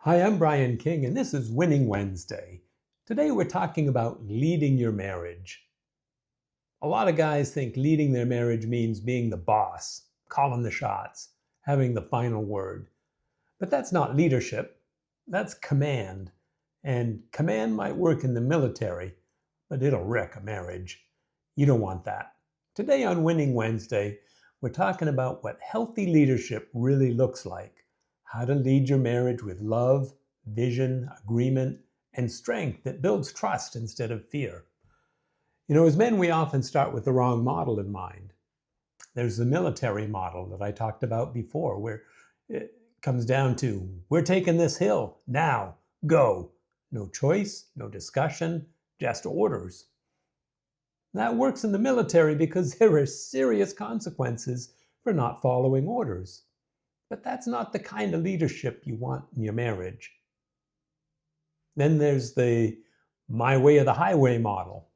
Hi, I'm Brian King, and this is Winning Wednesday. Today we're talking about leading your marriage. A lot of guys think leading their marriage means being the boss, calling the shots, having the final word. But that's not leadership, that's command. And command might work in the military, but it'll wreck a marriage. You don't want that. Today on Winning Wednesday, we're talking about what healthy leadership really looks like, how to lead your marriage with love, vision, agreement, and strength that builds trust instead of fear. As men, we often start with the wrong model in mind. There's the military model that I talked about before, where it comes down to we're taking this hill, now, go. No choice, no discussion, just orders. That works in the military because there are serious consequences for not following orders. But that's not the kind of leadership you want in your marriage. Then there's the my way or the highway model.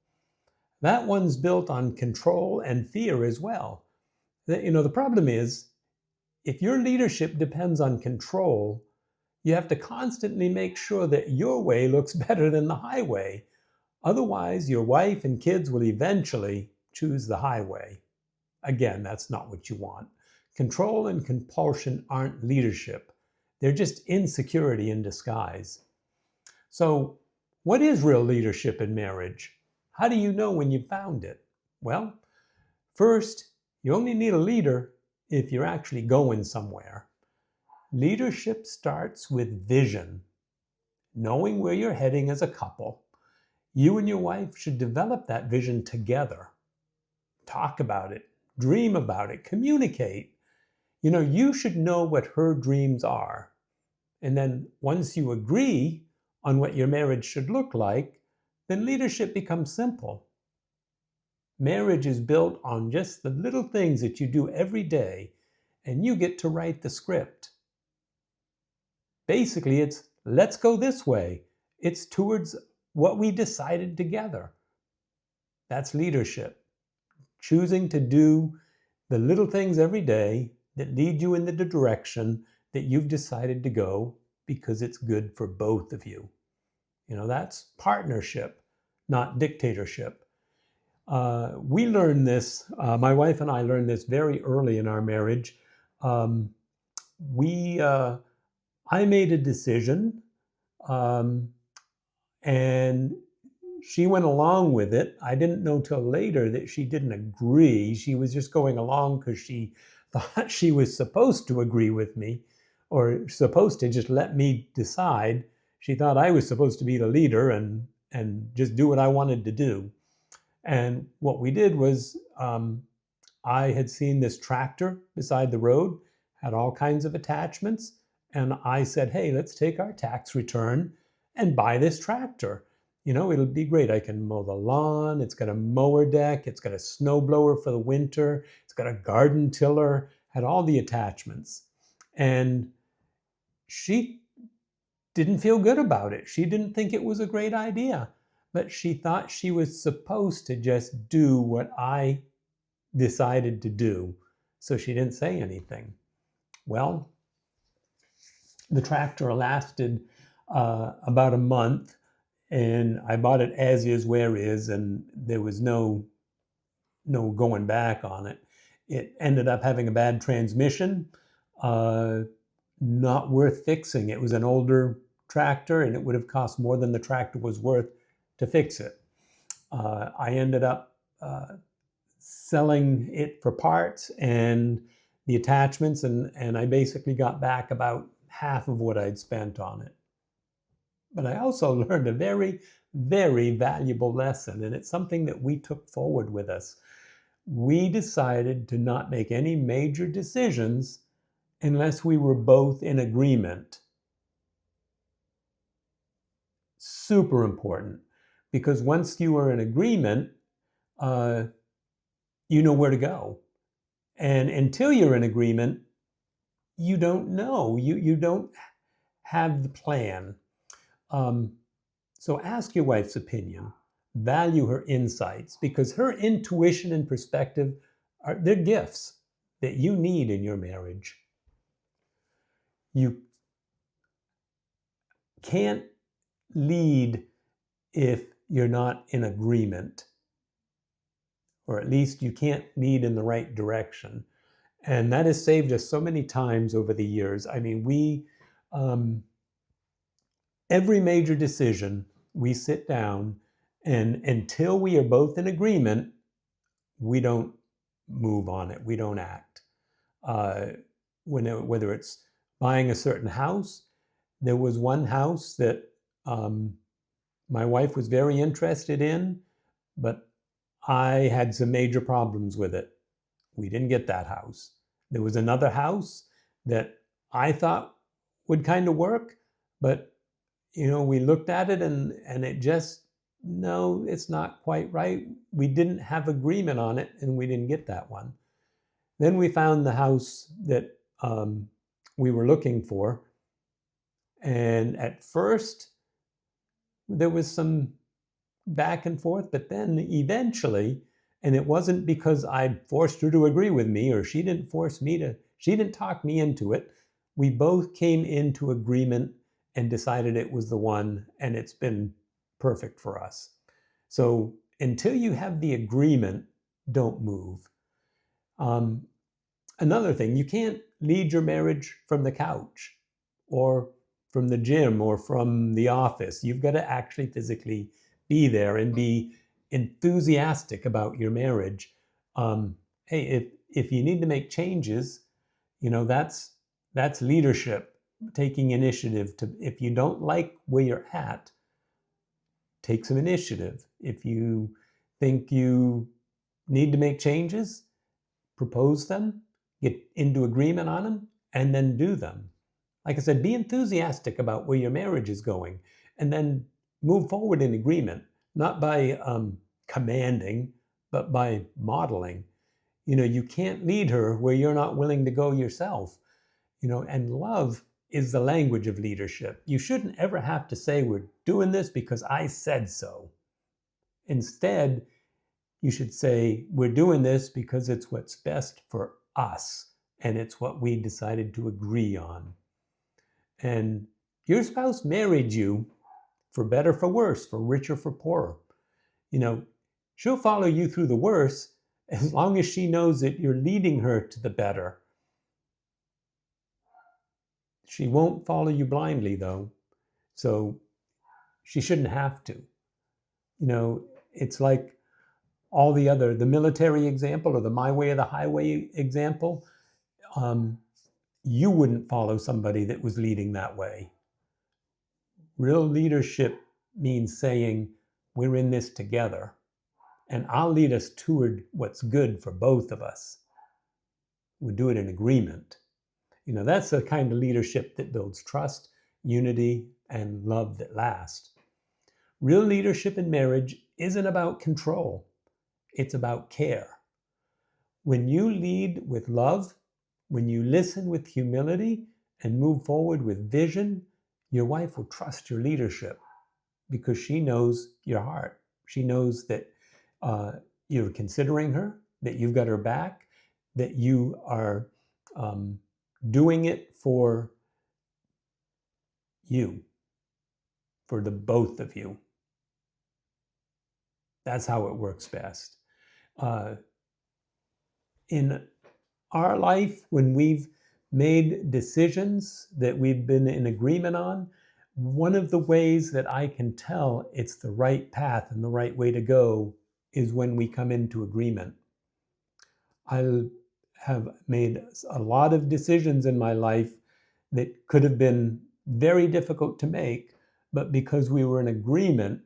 That one's built on control and fear as well. The problem is, if your leadership depends on control, you have to constantly make sure that your way looks better than the highway. Otherwise, your wife and kids will eventually choose the highway. Again, that's not what you want. Control and compulsion aren't leadership. They're just insecurity in disguise. So, what is real leadership in marriage? How do you know when you've found it? Well, first, you only need a leader if you're actually going somewhere. Leadership starts with vision, knowing where you're heading as a couple. You and your wife should develop that vision together. Talk about it, dream about it, communicate. You should know what her dreams are. And then once you agree on what your marriage should look like, then leadership becomes simple. Marriage is built on just the little things that you do every day, and you get to write the script. Basically, it's let's go this way. It's towards what we decided together. That's leadership. Choosing to do the little things every day that lead you in the direction that you've decided to go because it's good for both of you. That's partnership, not dictatorship. We learned this, my wife and I learned this very early in our marriage. Um, I made a decision, and she went along with it. I didn't know till later that she didn't agree. She was just going along because she thought she was supposed to agree with me or supposed to just let me decide. She thought I was supposed to be the leader and just do what I wanted to do. And what we did was I had seen this tractor beside the road, had all kinds of attachments. And I said, hey, let's take our tax return and buy this tractor. It'll be great. I can mow the lawn. It's got a mower deck. It's got a snow blower for the winter. It's got a garden tiller, had all the attachments. And she didn't feel good about it. She didn't think it was a great idea, but she thought she was supposed to just do what I decided to do. So she didn't say anything. Well, the tractor lasted about a month, and I bought it as is, where is, and there was no going back on it. It ended up having a bad transmission, not worth fixing. It was an older tractor, and it would have cost more than the tractor was worth to fix it. I ended up selling it for parts and the attachments, and I basically got back about half of what I'd spent on it. But I also learned a very, very valuable lesson, and it's something that we took forward with us. We decided to not make any major decisions unless we were both in agreement. Super important, because once you are in agreement, you know where to go. And until you're in agreement, you don't know. You don't have the plan. So ask your wife's opinion. Value her insights, because her intuition and perspective they're gifts that you need in your marriage. You can't lead if you're not in agreement, or at least you can't lead in the right direction. And that has saved us so many times over the years. I mean, um, every major decision, we sit down, and until we are both in agreement, we don't move on it. We don't act. Uh, whether it's buying a certain house, there was one house that um, my wife was very interested in, but I had some major problems with it. We didn't get that house. There was another house that I thought would kind of work, but we looked at it, and it just, no, it's not quite right. We didn't have agreement on it, and we didn't get that one. Then we found the house that we were looking for, and at first there was some back and forth, but then eventually, and it wasn't because I forced her to agree with me, or she didn't she didn't talk me into it. We both came into agreement and decided it was the one, and it's been perfect for us. So until you have the agreement, don't move. Another thing, you can't lead your marriage from the couch or from the gym or from the office. You've got to actually physically be there and be enthusiastic about your marriage. Hey, if you need to make changes, that's leadership, taking initiative. To if you don't like where you're at, take some initiative. If you think you need to make changes, propose them, get into agreement on them, and then do them. Like I said, be enthusiastic about where your marriage is going, and then move forward in agreement, not by commanding, but by modeling. You can't lead her where you're not willing to go yourself. And love is the language of leadership. You shouldn't ever have to say, we're doing this because I said so. Instead, you should say, we're doing this because it's what's best for us, and it's what we decided to agree on. And your spouse married you for better, for worse, for richer, for poorer. She'll follow you through the worse as long as she knows that you're leading her to the better. She won't follow you blindly, though, so she shouldn't have to. It's like the military example, or the my way or the highway example. You wouldn't follow somebody that was leading that way. Real leadership means saying, we're in this together, and I'll lead us toward what's good for both of us. We do it in agreement. That's the kind of leadership that builds trust, unity, and love that last. Real leadership in marriage isn't about control. It's about care. When you lead with love, when you listen with humility and move forward with vision, your wife will trust your leadership because she knows your heart. She knows that you're considering her, that you've got her back, that you are doing it for you, for the both of you. That's how it works best. In our life, when we've made decisions that we've been in agreement on, one of the ways that I can tell it's the right path and the right way to go is when we come into agreement. I have made a lot of decisions in my life that could have been very difficult to make, but because we were in agreement,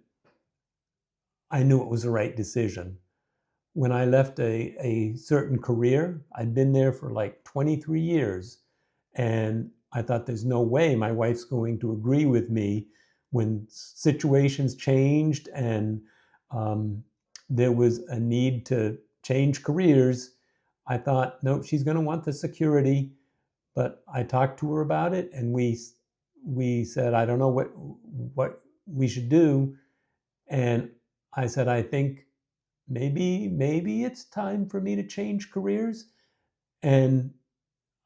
I knew it was the right decision. When I left a certain career, I'd been there for like 23 years, and I thought, there's no way my wife's going to agree with me when situations changed and there was a need to change careers. I thought, no, she's going to want the security. But I talked to her about it, and we said, I don't know what we should do. And I said, I think maybe it's time for me to change careers. And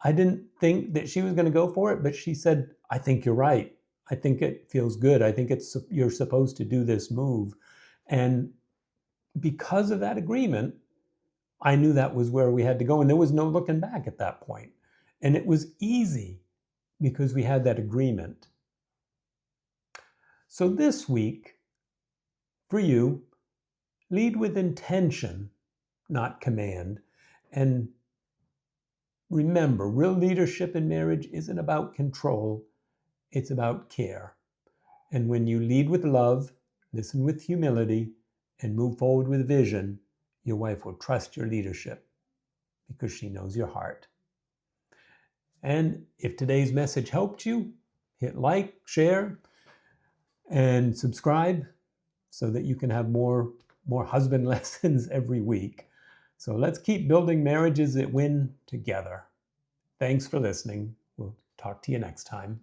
I didn't think that she was going to go for it, but she said, I think you're right. I think it feels good. I think you're supposed to do this move. And because of that agreement, I knew that was where we had to go. And there was no looking back at that point. And it was easy because we had that agreement. So this week, for you, lead with intention, not command. And remember, real leadership in marriage isn't about control, it's about care. And when you lead with love, listen with humility, and move forward with vision, your wife will trust your leadership because she knows your heart. And if today's message helped you, hit like, share, and subscribe so that you can have more husband lessons every week. So let's keep building marriages that win together. Thanks for listening. We'll talk to you next time.